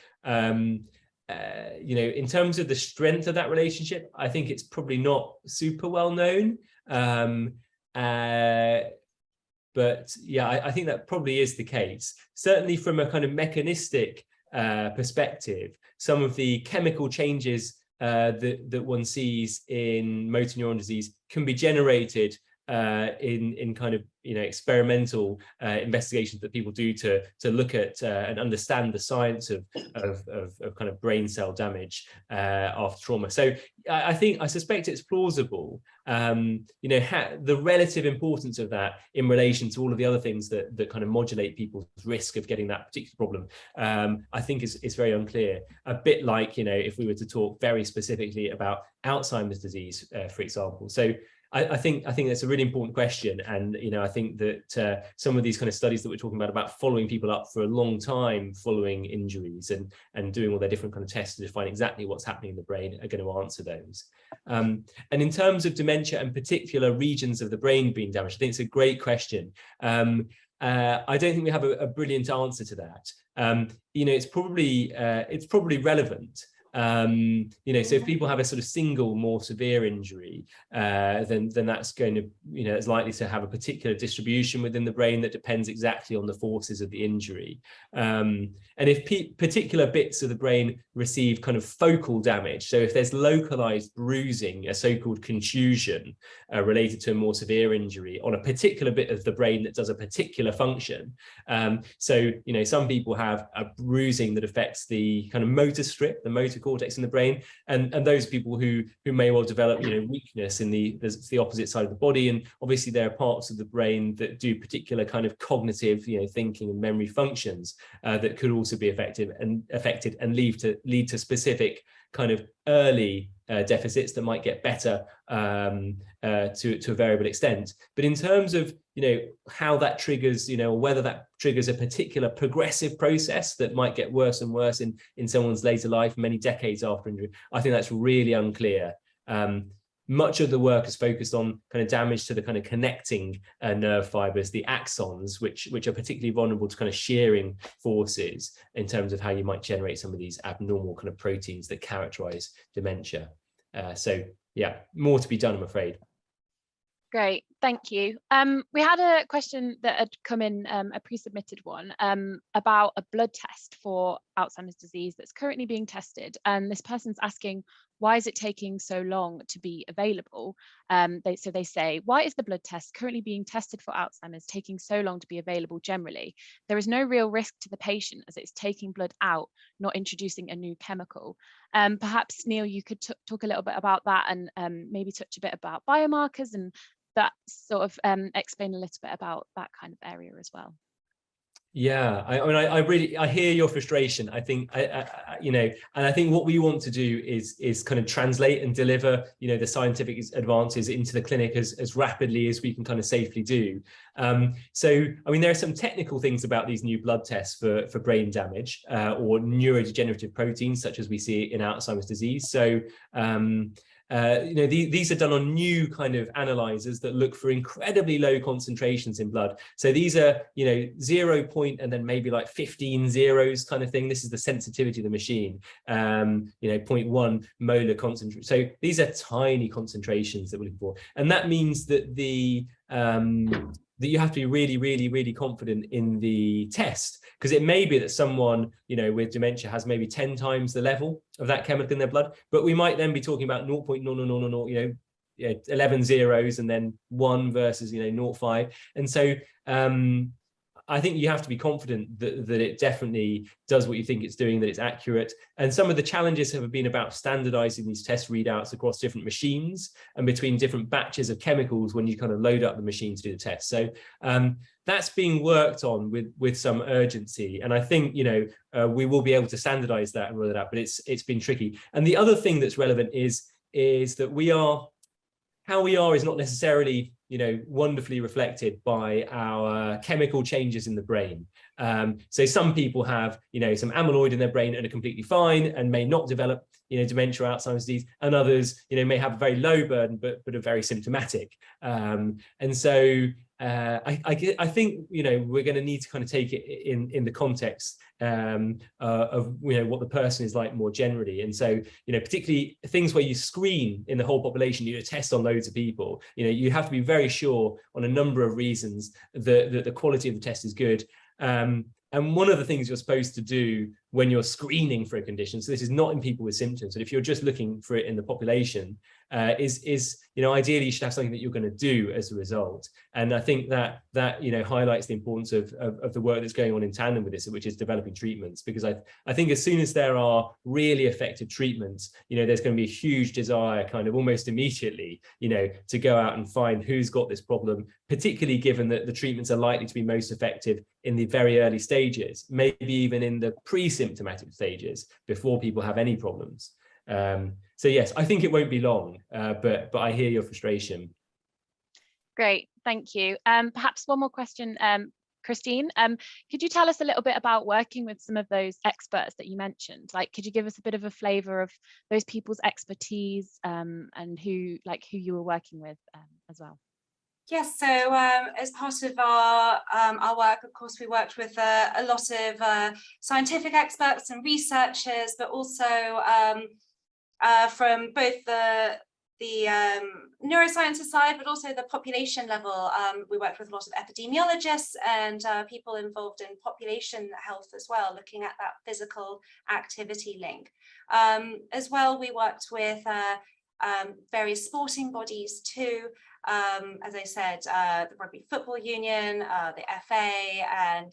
Speaker 2: In terms of the strength of that relationship, I think it's probably not super well known. But yeah, I think that probably is the case. Certainly from a kind of mechanistic perspective, some of the chemical changes that one sees in motor neuron disease can be generated in kind of experimental investigations that people do to look at and understand the science of kind of brain cell damage after trauma. So I suspect it's plausible. The relative importance of that in relation to all of the other things that kind of modulate people's risk of getting that particular problem, I think is very unclear. A bit like if we were to talk very specifically about Alzheimer's disease, for example. So I think that's a really important question, and I think that some of these kind of studies that we're talking about following people up for a long time following injuries and doing all their different kind of tests to find exactly what's happening in the brain are going to answer those. And in terms of dementia and particular regions of the brain being damaged, I think it's a great question. I don't think we have a brilliant answer to that. It's probably relevant. So if people have a sort of single more severe injury, then that's going to, it's likely to have a particular distribution within the brain that depends exactly on the forces of the injury. And if particular bits of the brain receive kind of focal damage, so if there's localized bruising, a so-called contusion related to a more severe injury on a particular bit of the brain that does a particular function. Some people have a bruising that affects the kind of motor strip, the motor cortex in the brain, and those people who may well develop weakness in the opposite side of the body. And obviously there are parts of the brain that do particular kind of cognitive thinking and memory functions that could also be affected and lead to specific kind of early deficits that might get better to a variable extent. But in terms of how that triggers, or whether that triggers a particular progressive process that might get worse and worse in someone's later life, many decades after injury, I think that's really unclear. Much of the work is focused on kind of damage to the kind of connecting nerve fibers, the axons, which are particularly vulnerable to kind of shearing forces in terms of how you might generate some of these abnormal kind of proteins that characterize dementia. So yeah, more to be done, I'm afraid.
Speaker 1: Great, thank you. We had a question that had come in, a pre-submitted one, about a blood test for Alzheimer's disease that's currently being tested. And this person's asking, why is it taking so long to be available? So they say, why is the blood test currently being tested for Alzheimer's taking so long to be available generally? There is no real risk to the patient as it's taking blood out, not introducing a new chemical. Perhaps, Neil, you could talk a little bit about that and maybe touch a bit about biomarkers and that sort of explain a little bit about that kind of area as well.
Speaker 2: Yeah, I hear your frustration. I think and I think what we want to do is kind of translate and deliver the scientific advances into the clinic as rapidly as we can kind of safely do. There are some technical things about these new blood tests for brain damage or neurodegenerative proteins such as we see in Alzheimer's disease. So these are done on new kind of analyzers that look for incredibly low concentrations in blood. So these are 0 point and then maybe like 15 zeros kind of thing. This is the sensitivity of the machine. 0.1 molar concentration. So these are tiny concentrations that we're looking for, and that means that that you have to be really, really, really confident in the test, because it may be that someone, with dementia has maybe 10 times the level of that chemical in their blood, but we might then be talking about 0.0000, 11 zeros and then 1 versus, 0.5. And so I think you have to be confident that it definitely does what you think it's doing, that it's accurate. And some of the challenges have been about standardizing these test readouts across different machines and between different batches of chemicals when you kind of load up the machine to do the test. So that's being worked on with some urgency. And I think, we will be able to standardize that and roll it out, but it's been tricky. And the other thing that's relevant is that how we are is not necessarily wonderfully reflected by our chemical changes in the brain. So some people have some amyloid in their brain and are completely fine and may not develop dementia or Alzheimer's disease, and others may have a very low burden but are very symptomatic. And so I think we're going to need to kind of take it in the context of what the person is like more generally. And so particularly things where you screen in the whole population, you test on loads of people, you have to be very sure on a number of reasons that the quality of the test is good. And one of the things you're supposed to do when you're screening for a condition, so this is not in people with symptoms, but if you're just looking for it in the population, is ideally you should have something that you're going to do as a result. And I think that highlights the importance of the work that's going on in tandem with this, which is developing treatments, because I think as soon as there are really effective treatments, there's going to be a huge desire kind of almost immediately, to go out and find who's got this problem, particularly given that the treatments are likely to be most effective in the very early stages, maybe even in the pre-symptomatic stages before people have any problems. So yes, I think it won't be long, but I hear your frustration.
Speaker 1: Great, thank you. Perhaps one more question, Christine. Could you tell us a little bit about working with some of those experts that you mentioned? Like, could you give us a bit of a flavour of those people's expertise and who you were working with as well?
Speaker 3: Yes, so as part of our work, of course, we worked with a lot of scientific experts and researchers, but also from both the neurosciences side, but also the population level. We worked with a lot of epidemiologists and people involved in population health as well, looking at that physical activity link. As well, we worked with various sporting bodies too. As I said, the Rugby Football Union, the FA, and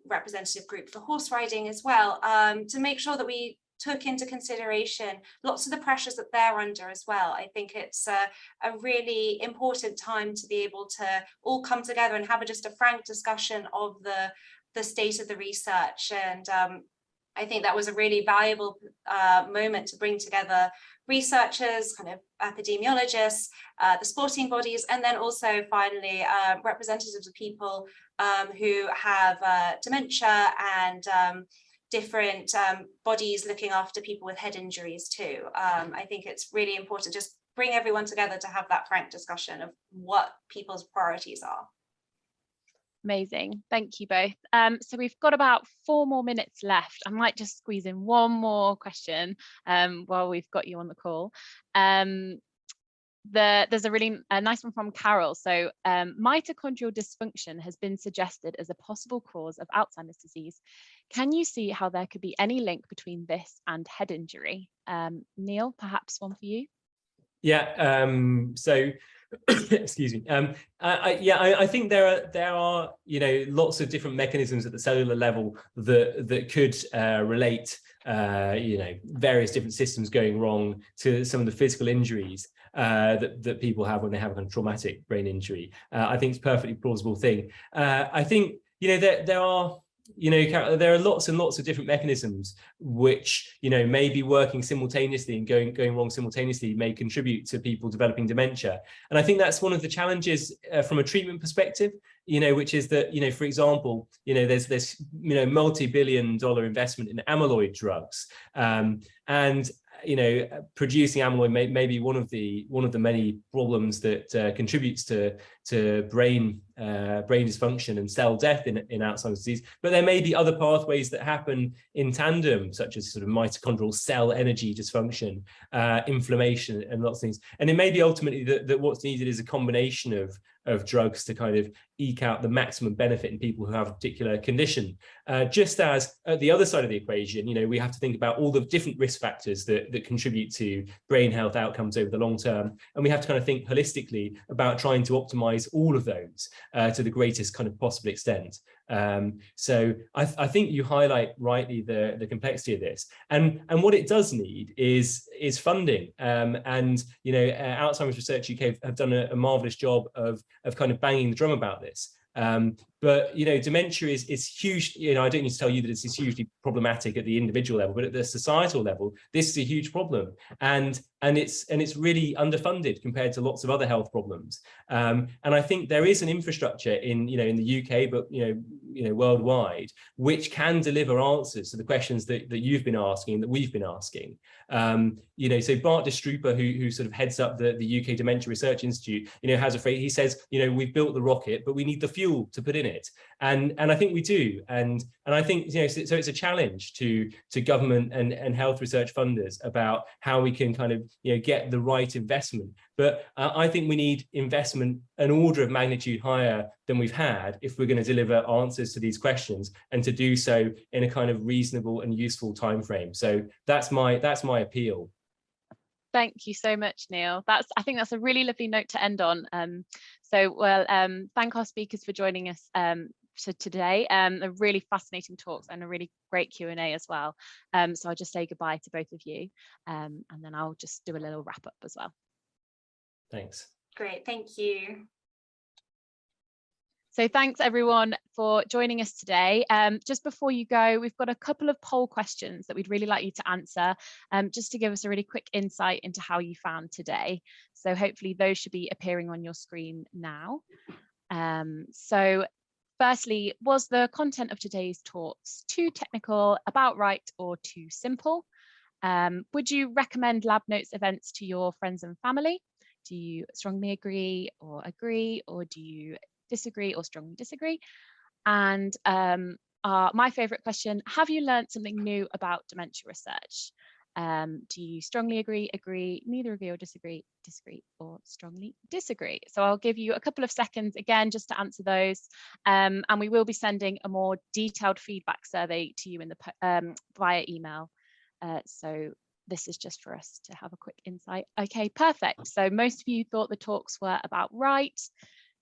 Speaker 3: representative group for horse riding as well, to make sure that we took into consideration lots of the pressures that they're under as well. I think it's a really important time to be able to all come together and have just a frank discussion of the state of the research. And I think that was a really valuable moment to bring together researchers, kind of epidemiologists, the sporting bodies, and then also finally representatives of people who have dementia and different bodies looking after people with head injuries too. I think it's really important to just bring everyone together to have that frank discussion of what people's priorities are.
Speaker 1: Amazing, thank you both. So we've got about 4 more minutes left. I might just squeeze in one more question while we've got you on the call. There's a really nice one from Carol. So mitochondrial dysfunction has been suggested as a possible cause of Alzheimer's disease. Can you see how there could be any link between this and head injury? Neil, perhaps one for you?
Speaker 2: Yeah, so excuse me. I think there are lots of different mechanisms at the cellular level that could relate various different systems going wrong to some of the physical injuries that people have when they have a kind of traumatic brain injury. I think it's a perfectly plausible thing. I think there are lots and lots of different mechanisms which may be working simultaneously and going wrong simultaneously, may contribute to people developing dementia. And I think that's one of the challenges from a treatment perspective, which is that for example, there's this multi-billion-dollar investment in amyloid drugs, and producing amyloid may be one of the many problems that contributes to brain dysfunction and cell death in Alzheimer's disease. But there may be other pathways that happen in tandem, such as sort of mitochondrial cell energy dysfunction, inflammation, and lots of things. And it may be ultimately that what's needed is a combination of drugs to kind of eke out the maximum benefit in people who have a particular condition. Just as at the other side of the equation, we have to think about all the different risk factors that contribute to brain health outcomes over the long term. And we have to kind of think holistically about trying to optimize all of those to the greatest kind of possible extent. So I think you highlight rightly the complexity of this, and what it does need is funding. Alzheimer's Research UK have done a marvelous job of kind of banging the drum about this. But dementia is huge. I don't need to tell you that this is hugely problematic at the individual level, but at the societal level, this is a huge problem, and it's really underfunded compared to lots of other health problems. And I think there is an infrastructure in the UK, but worldwide, which can deliver answers to the questions that you've been asking, that we've been asking. So Bart de Strooper, who sort of heads up the UK Dementia Research Institute, has a phrase. He says, we've built the rocket, but we need the fuel to put in it. And I think we do. And I think so it's a challenge to government and health research funders about how we can kind of get the right investment. But I think we need investment an order of magnitude higher than we've had if we're going to deliver answers to these questions, and to do so in a kind of reasonable and useful time frame. So that's my appeal.
Speaker 1: Thank you so much, Neil. I think that's a really lovely note to end on. Thank our speakers for joining us today. A really fascinating talks and a really great Q&A as well. So I'll just say goodbye to both of you, and then I'll just do a little wrap up as well.
Speaker 2: Thanks.
Speaker 3: Great, thank you.
Speaker 1: So thanks everyone for joining us today. Just before you go, we've got a couple of poll questions that we'd really like you to answer, just to give us a really quick insight into how you found today. So hopefully those should be appearing on your screen now. So firstly, was the content of today's talks too technical, about right, or too simple? Would you recommend Lab Notes events to your friends and family? Do you strongly agree, or do you disagree or strongly disagree? And my favourite question, have you learned something new about dementia research? Do you strongly agree, neither agree or disagree, or strongly disagree? So I'll give you a couple of seconds again just to answer those, and we will be sending a more detailed feedback survey to you in the via email. So this is just for us to have a quick insight. Okay, perfect. So most of you thought the talks were about right,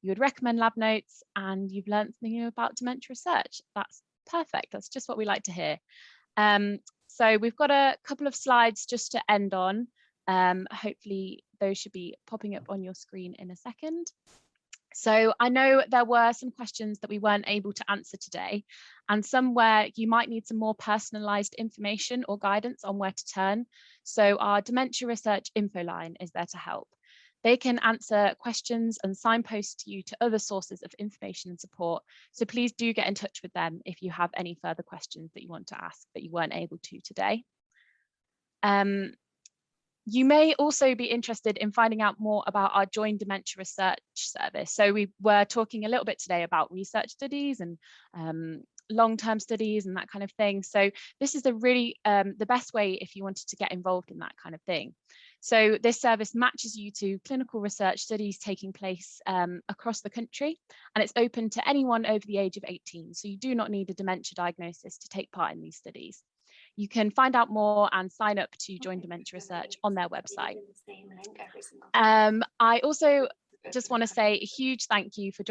Speaker 1: you would recommend lab notes, and you've learned something new about dementia research. That's perfect. That's just what we like to hear. So we've got a couple of slides just to end on. Hopefully those should be popping up on your screen in a second. So I know there were some questions that we weren't able to answer today, and some where you might need some more personalised information or guidance on where to turn. So our dementia research info line is there to help. They can answer questions and signpost you to other sources of information and support. So please do get in touch with them if you have any further questions that you want to ask that you weren't able to today. You may also be interested in finding out more about our Join Dementia Research service. So we were talking a little bit today about research studies and long-term studies and that kind of thing. So this is the best way if you wanted to get involved in that kind of thing. So this service matches you to clinical research studies taking place across the country, and it's open to anyone over the age of 18. So you do not need a dementia diagnosis to take part in these studies. You can find out more and sign up to Join Dementia Research on their website. I also just want to say a huge thank you for joining